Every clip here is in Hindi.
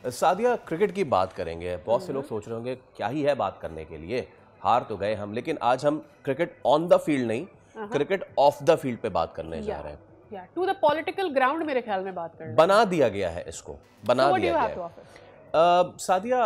सादिया, क्रिकेट की बात करेंगे। बहुत से लोग सोच रहे होंगे क्या ही है बात करने के लिए, हार तो गए हम, लेकिन आज हम क्रिकेट ऑन द फील्ड नहीं, क्रिकेट ऑफ द फील्ड पे बात करने जा रहे हैं। टू द पॉलिटिकल ग्राउंड मेरे ख्याल में बात करना बना दिया गया है इसको, बना दिया गया है। सादिया,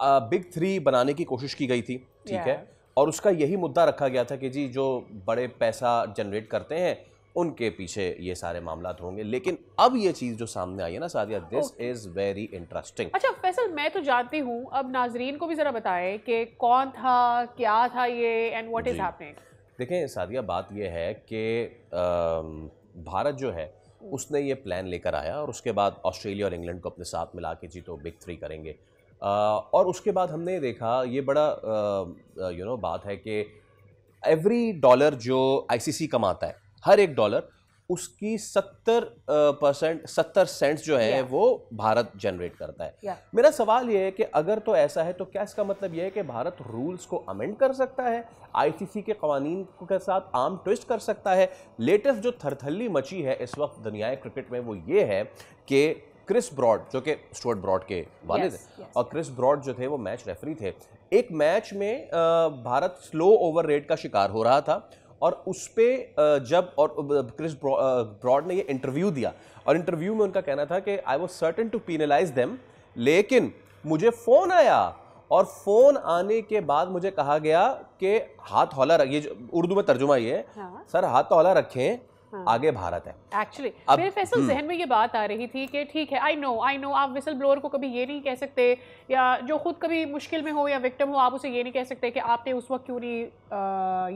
बिग थ्री बनाने की कोशिश की गई थी, ठीक है, और उसका यही मुद्दा रखा गया था कि जी जो बड़े पैसा जनरेट करते हैं उनके पीछे ये सारे मामलात होंगे। लेकिन अब ये चीज जो सामने आई है ना Sadia, this is very interesting. अच्छा फैसल, मैं तो जानती हूँ, अब नाजरीन को भी जरा बताएं कि कौन था, क्या था ये, एंड व्हाट इज हैपनिंग। देखें सादिया, बात ये है कि भारत जो है उसने ये प्लान लेकर आया और उसके बाद ऑस्ट्रेलिया और इंग्लैंड को अपने साथ मिला के जी तो बिग थ्री करेंगे। और उसके बाद हमने देखा ये बड़ा बात है कि एवरी डॉलर जो आईसीसी कमाता है, हर एक डॉलर उसकी 70 सेंट्स जो है वो भारत जनरेट करता है। मेरा सवाल ये है कि अगर तो ऐसा है तो क्या इसका मतलब ये है कि भारत रूल्स को अमेंड कर सकता है, आईसीसी के कवानीन के साथ आर्म ट्विस्ट कर सकता है? लेटेस्ट जो थरथल्ली मची है इस वक्त दुनिया क्रिकेट में वो ये है कि क्रिस ब्रॉड, जो कि स्टुअर्ट ब्रॉड के वालिद हैं, और क्रिस ब्रॉड जो थे वो मैच रेफरी थे। एक मैच में भारत स्लो ओवर रेट का शिकार हो रहा था और उस पे जब और क्रिस ब्रॉड ने ये इंटरव्यू दिया और इंटरव्यू में उनका कहना था कि I was certain to penalize them, लेकिन मुझे फोन आया और फोन आने के बाद मुझे कहा गया कि हाथ हौला रखिए, उर्दू में तर्जुमा ये है, सर हाथ हौला रखें, आगे भारत है। एक्चुअली मेरे फैसल जहन में ये बात आ रही थी कि ठीक है, आई नो आप विसल ब्लोअर को कभी ये नहीं कह सकते, या जो खुद कभी मुश्किल में हो या विक्टिम हो, आप उसे ये नहीं कह सकते कि आपने उस वक्त क्यों नहीं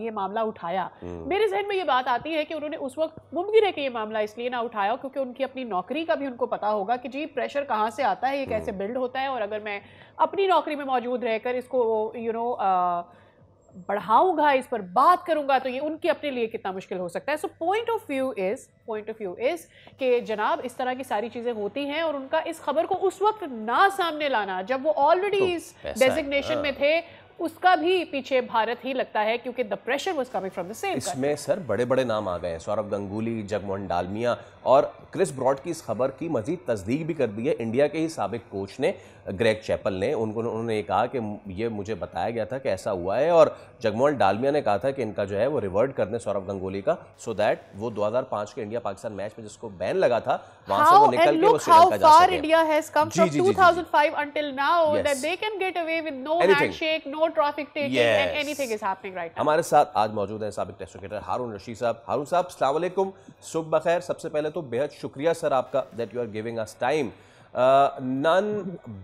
ये मामला उठाया। मेरे जहन में ये बात आती है कि उन्होंने उस वक्त, मुमकिन है कि ये मामला इसलिए ना उठाया क्योंकि उनकी अपनी नौकरी का भी उनको पता होगा कि जी प्रेशर कहाँ से आता है, ये कैसे बिल्ड होता है, और अगर मैं अपनी नौकरी में मौजूद रहकर इसको बढ़ाऊंगा, इस पर बात करूंगा, तो ये उनके अपने लिए कितना मुश्किल हो सकता है। So point of view is कि जनाब इस तरह की सारी चीजें होती हैं और उनका इस खबर को उस वक्त ना सामने लाना जब वो ऑलरेडी इस डेजिग्नेशन में थे, उसका भी पीछे भारत ही लगता है क्योंकि the pressure was coming from the same. इसमें सर बड़े बड़े नाम आ गए हैं, सौरव गंगुली, जगमोहन डालमिया, और क्रिस ब्रॉड की इस खबर की मजीद तस्दीक भी कर दी है इंडिया के ही साबिक कोच ने, ग्रेग चैपल ने। उन्होंने कहा कि ये मुझे बताया गया था कि ऐसा हुआ है, और जगमोहन डालमिया ने कहा था कि इनका जो है वो रिवर्ट कर दें सौरव गंगुली का, सो दैट वो 2005 के इंडिया पाकिस्तान मैच में जिसको बैन लगा था वहां से वो निकल के वो श्रीलंका जा सके। India has come from 2005 until now that they can get away with no handshake, no trophy taking and anything is happening right now. हमारे साथ आज मौजूद हैं साबिक टेस्ट क्रिकेटर हारून रशीद साहब। हारून साहब, अस्सलाम वालेकुम, सुबह बखैर। सबसे पहले तो बेहद शुक्रिया सर आपका that you are giving us time. none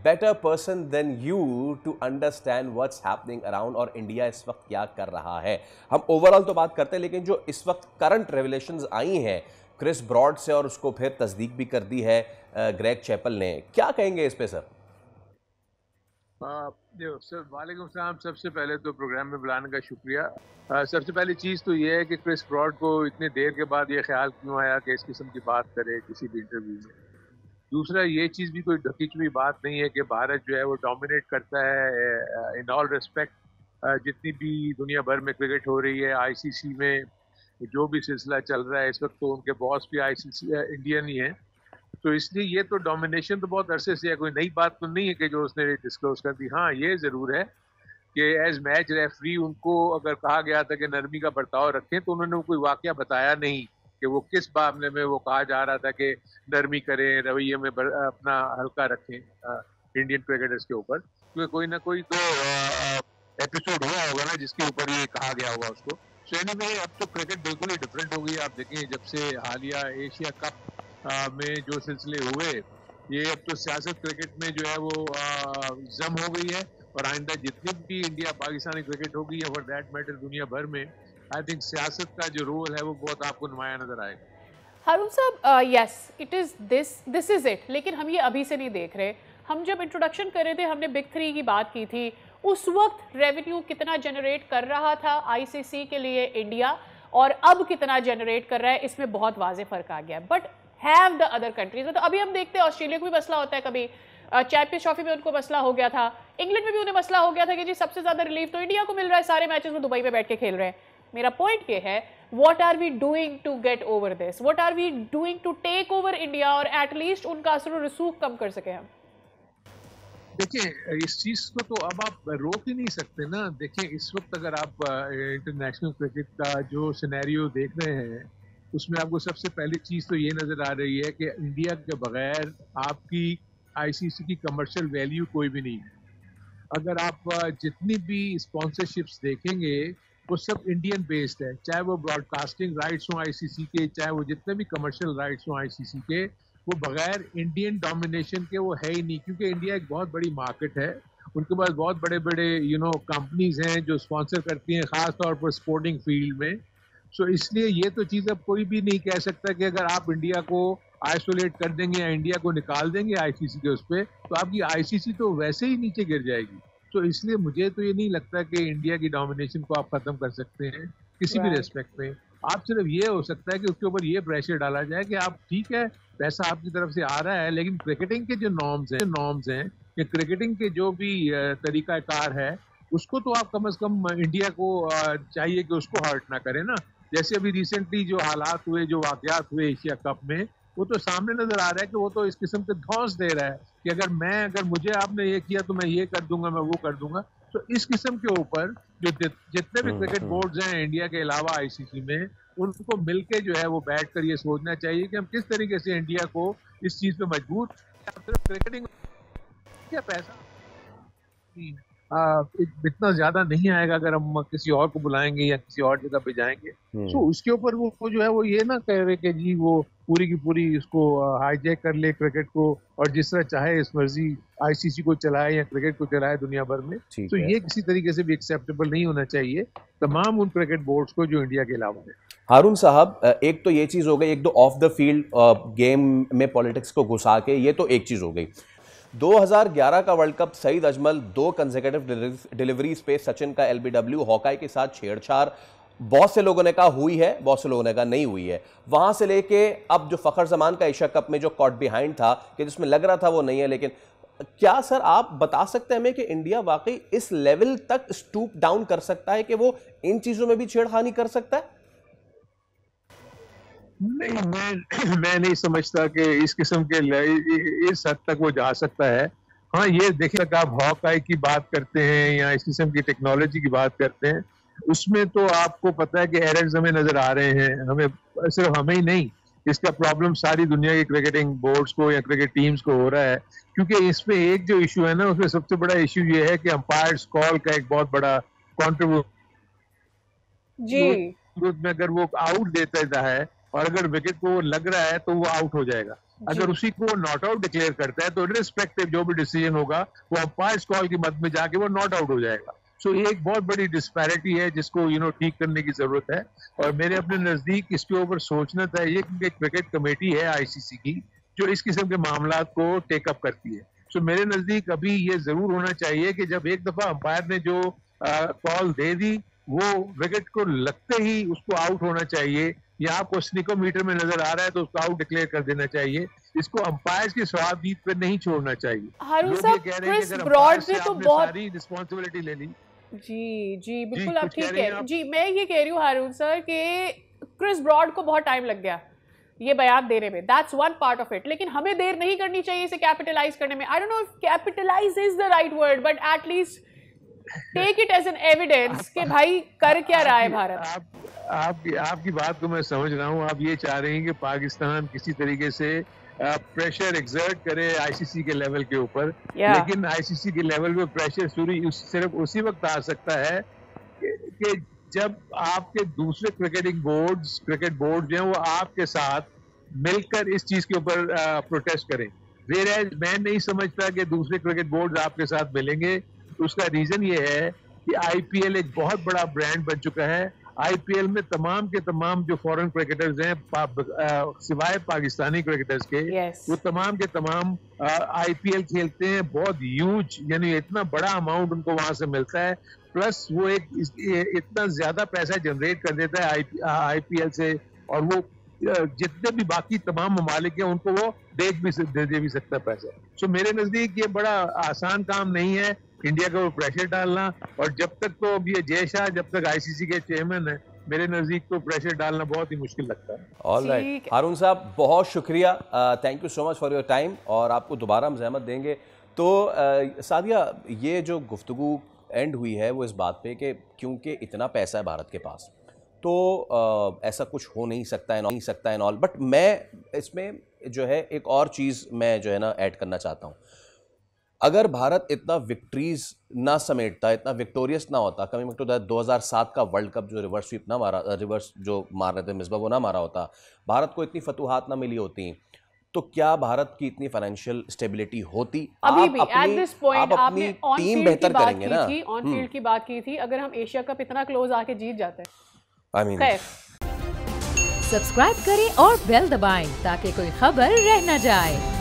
better person than you to understand what's happening around और इंडिया इस वक्त क्या कर रहा है। हम ओवरऑल तो बात करते हैं, लेकिन जो इस वक्त करंट रेवलेशंस आई हैं क्रिस ब्रॉड से और उसको फिर तस्दीक भी कर दी है ग्रेग चैपल ने, क्या कहेंगे इस पे सर? सर वालेकुम सलाम। सबसे पहले तो प्रोग्राम में बुलाने का शुक्रिया। सबसे पहली चीज़ तो ये है कि क्रिस ब्रॉड को इतनी देर के बाद ये ख्याल क्यों आया कि इस किस्म की बात करे किसी भी इंटरव्यू में। दूसरा, ये चीज़ भी कोई ढकी छुपी बात नहीं है कि भारत जो है वो डोमिनेट करता है इन ऑल रिस्पेक्ट। जितनी भी दुनिया भर में क्रिकेट हो रही है, आईसीसी में जो भी सिलसिला चल रहा है इस वक्त, तो उनके बॉस भी आईसीसी इंडियन ही है, तो इसलिए ये तो डोमिनेशन तो बहुत अरसे से है, कोई नई बात तो नहीं है कि जो उसने डिस्क्लोज कर दी। हाँ, ये ज़रूर है कि एज मैच रेफरी उनको अगर कहा गया था कि नरमी का बर्ताव रखें, तो उन्होंने कोई वाकया बताया नहीं कि वो किस मामले में वो कहा जा रहा था कि नरमी करें, रवैये में अपना हल्का रखें इंडियन क्रिकेटर्स के ऊपर, क्योंकि कोई ना कोई तो एपिसोड हुआ होगा ना जिसके ऊपर ये कहा गया होगा उसको। सो एनीवे, अब तो क्रिकेट बिल्कुल ही डिफरेंट हो गई। आप देखें जब से हालिया एशिया कप में जो सिलसिले हुए, ये अब तो सियासत क्रिकेट में जो है वो जम हो गई है, और आइंदा जितनी भी इंडिया पाकिस्तानी क्रिकेट होगी या फॉर दैट मैटर दुनिया भर में, आई थिंक सियासत का जो रोल है वो बहुत आपको नुमाया नजर आएगा। हारून साहब, yes it is this is it, लेकिन हम ये अभी से नहीं देख रहे। हम जब इंट्रोडक्शन कर रहे थे, हमने बिग थ्री की बात की थी, उस वक्त रेवेन्यू कितना जनरेट कर रहा था आईसीसी के लिए इंडिया, और अब कितना जनरेट कर रहा है, इसमें बहुत वाज़ेह फ़र्क आ गया। But have the other countries, तो अभी हम देखते हैं ऑस्ट्रेलिया को भी मसला होता है, कभी चैंपियंस ट्रॉफी में उनको मसला हो गया था, इंग्लैंड में भी उन्हें मसला हो गया था कि जी सबसे ज़्यादा रिलीफ तो इंडिया को मिल रहा है, सारे मैचेस में दुबई में बैठ के खेल रहे हैं। मेरा पॉइंट ये है, what are we doing to get over this, what are we doing to take over India, और एटलीस्ट उनका असर और रसूख कम कर सके हम? देखिए इस चीज को तो अब आप रोक ही नहीं सकते ना। देखिए इस वक्त अगर आप इंटरनेशनल क्रिकेट का जो सिनेरियो देख रहे हैं उसमें आपको सबसे पहली चीज तो ये नजर आ रही है कि इंडिया के बगैर आपकी आईसीसी की कमर्शियल वैल्यू कोई भी नहीं है। अगर आप जितनी भी स्पॉन्सरशिप्स देखेंगे वो सब इंडियन बेस्ड है, चाहे वो ब्रॉडकास्टिंग राइट्स हो आईसीसी के, चाहे वो जितने भी कमर्शियल राइट्स हो आईसीसी के, वो बगैर इंडियन डोमिनेशन के वो है ही नहीं। क्योंकि इंडिया एक बहुत बड़ी मार्केट है, उनके पास बहुत बड़े बड़े कंपनीज हैं जो स्पॉन्सर करती हैं, खास तौर पर स्पोर्टिंग फील्ड में। सो इसलिए ये तो चीज़ अब कोई भी नहीं कह सकता कि अगर आप इंडिया को आइसोलेट कर देंगे या इंडिया को निकाल देंगे आईसीसी के उस पर, तो आपकी आईसीसी तो वैसे ही नीचे गिर जाएगी। तो इसलिए मुझे तो ये नहीं लगता कि इंडिया की डोमिनेशन को आप खत्म कर सकते हैं किसी भी रेस्पेक्ट में। आप सिर्फ ये हो सकता है कि उसके ऊपर ये प्रेशर डाला जाए कि आप ठीक है पैसा आपकी तरफ से आ रहा है, लेकिन क्रिकेटिंग के जो नॉर्म्स हैं कि क्रिकेटिंग के जो भी तरीकाकार है उसको तो आप कम से कम इंडिया को चाहिए कि उसको हर्ट ना करें ना। जैसे अभी रिसेंटली जो हालात हुए, जो वाकयात हुए एशिया कप में, वो तो सामने नजर आ रहा है कि वो तो इस किस्म के धौंस दे रहा है कि अगर मुझे आपने ये किया तो मैं ये कर दूंगा, मैं वो कर दूंगा। तो इस किस्म के ऊपर जो जितने भी क्रिकेट बोर्ड्स हैं इंडिया के अलावा आईसीसी में, उनको मिलके जो है वो बैठकर ये सोचना चाहिए कि हम किस तरीके से इंडिया को इस चीज पे मजबूर, सिर्फ क्रिकेटिंग क्या पैसा इतना ज्यादा नहीं आएगा अगर हम किसी और को बुलाएंगे या किसी और जगह पे जाएंगे। तो उसके ऊपर वो जो है वो ये ना कह रहे कि जी वो पूरी की पूरी इसको हाईजैक कर ले क्रिकेट को और जिस तरह चाहे इस मर्जी आईसीसी को चलाए या क्रिकेट को चलाए दुनिया भर में। तो ये किसी तरीके से भी एक्सेप्टेबल नहीं होना चाहिए तमाम उन क्रिकेट बोर्ड्स को जो इंडिया के अलावा है। हारून साहब, एक तो ये चीज हो गई, एक दो ऑफ द फील्ड गेम में पॉलिटिक्स को घुसा के, ये तो एक चीज हो गई। 2011 का world cup, Saeed Ajmal 2 consecutive deliveries पे सचिन का एलबीडब्ल्यू हॉकाई के साथ छेड़छाड़, बहुत से लोगों ने कहा हुई है, बहुत से लोगों ने कहा नहीं हुई है। वहां से लेके अब जो फखर जमान का एशिया कप में जो कॉट बिहाइंड था कि जिसमें लग रहा था वो नहीं है, लेकिन क्या सर आप बता सकते हैं हमें कि इंडिया वाकई इस लेवल तक स्टूप डाउन कर सकता है कि वो इन चीजों में भी छेड़खानी कर सकता है? नहीं, मैं नहीं समझता कि इस किस्म के इस हद तक वो जा सकता है। हाँ, ये देखिए आप हॉकाई की बात करते हैं या इस किस्म की टेक्नोलॉजी की बात करते हैं, उसमें तो आपको पता है कि एरर्स हमें नजर आ रहे हैं। हमें सिर्फ हमें ही नहीं, इसका प्रॉब्लम सारी दुनिया की क्रिकेटिंग बोर्ड्स को या क्रिकेट टीम्स को हो रहा है। क्योंकि इसमें एक जो इशू है ना, उसमें सबसे बड़ा इशू ये है कि अंपायर्स कॉल का एक बहुत बड़ा कॉन्ट्रीब्यूशन में अगर वो आउट देता है और अगर विकेट को लग रहा है तो वो आउट हो जाएगा। अगर उसी को नॉट आउट डिक्लेयर करता है तो रिस्पेक्टिव जो भी डिसीजन होगा वो अंपायर्स कॉल की मद में जाके वो नॉट आउट हो जाएगा। सो ये एक बहुत बड़ी डिस्पैरिटी है जिसको ठीक करने की जरूरत है। और मेरे अपने नजदीक इसके ऊपर सोचना चाहिए क्योंकि क्रिकेट कमेटी है आईसीसी की जो इस किस्म के मामला को टेकअप करती है। सो मेरे नजदीक अभी ये जरूर होना चाहिए कि जब एक दफा अंपायर ने जो कॉल दे दी, वो विकेट को लगते ही उसको आउट होना चाहिए, या आपको स्निकोमीटर में नजर आ रहा है तो उसको आउट डिक्लेयर कर देना चाहिए। इसको अंपायर्स की स्वाबदीद पे नहीं छोड़ना चाहिए। हारून साहब, क्रिस ब्रॉड ने तो बहुत सारी रिस्पांसिबिलिटी ले ली। जी बिल्कुल आप ठीक है जी। मैं ये कह रही हूँ हारून सर कि क्रिस ब्रॉड को बहुत टाइम लग गया ये बयान देने में, that's one part of it, लेकिन हमें देर नहीं करनी चाहिए इसे कैपिटलाइज करने में। I don't know if capitalise is the right word, but at least take it as an evidence कि भाई कर क्या रहा है भारत। आपकी बात को मैं समझ रहा हूँ। आप ये चाह रहे हैं कि पाकिस्तान किसी तरीके से प्रेशर एक्सर्ट करे आईसीसी के लेवल के ऊपर, लेकिन आईसीसी के लेवल पे प्रेशर सिर्फ उसी वक्त आ सकता है कि जब आपके दूसरे क्रिकेट बोर्ड जो हैं वो आपके साथ मिलकर इस चीज के ऊपर प्रोटेस्ट करें। मैं नहीं समझता कि दूसरे क्रिकेट बोर्ड आपके साथ मिलेंगे। उसका रीजन ये है कि आईपीएल एक बहुत बड़ा ब्रांड बन चुका है। आईपीएल में तमाम के तमाम जो फॉरेन क्रिकेटर्स हैं सिवाय पाकिस्तानी क्रिकेटर्स के, वो तमाम के तमाम आईपीएल खेलते हैं। बहुत ह्यूज, यानी इतना बड़ा अमाउंट उनको वहां से मिलता है, प्लस वो इतना ज्यादा पैसा जनरेट कर देता है आईपीएल से, और वो जितने भी बाकी तमाम ममालिक हैं उनको वो दे भी सकता है पैसा। सो मेरे नजदीक ये बड़ा आसान काम नहीं है इंडिया को प्रेशर डालना। और जब तक तो अब ये जय शाह जब तक आईसीसी के चेयरमैन है, मेरे नज़दीक तो प्रेशर डालना बहुत ही मुश्किल लगता है। ऑल राइट, हारून साहब बहुत शुक्रिया, thank you so much for your time, और आपको दोबारा हम ज़हमत देंगे। तो सादिया, ये जो गुफ्तगू एंड हुई है वो इस बात पे कि क्योंकि इतना पैसा है भारत के पास तो ऐसा कुछ हो नहीं सकता है ऑल, बट मैं इसमें जो है एक और चीज़ मैं जो है ना ऐड करना चाहता हूँ। अगर भारत इतना विक्ट्रीज ना समेटता, इतना विक्टोरियस ना होता, कमिंग टू दैट 2007 का वर्ल्ड कप जो रिवर्स स्वीप ना मारा, रिवर्स जो मार रहे थे मिसबा, वो ना मारा होता, भारत को इतनी फतूहात ना मिली होती, तो क्या भारत की इतनी फाइनेंशियल स्टेबिलिटी होती? अभी भी एट दिस पॉइंट आपने टीम बेहतर करेंगे ना, ऑन फील्ड की बात की थी, अगर हम एशिया कप इतना क्लोज आके जीत जाते हैं। आई मीन, सब्सक्राइब करें और बेल दबाएं ताकि कोई खबर रह न जाए।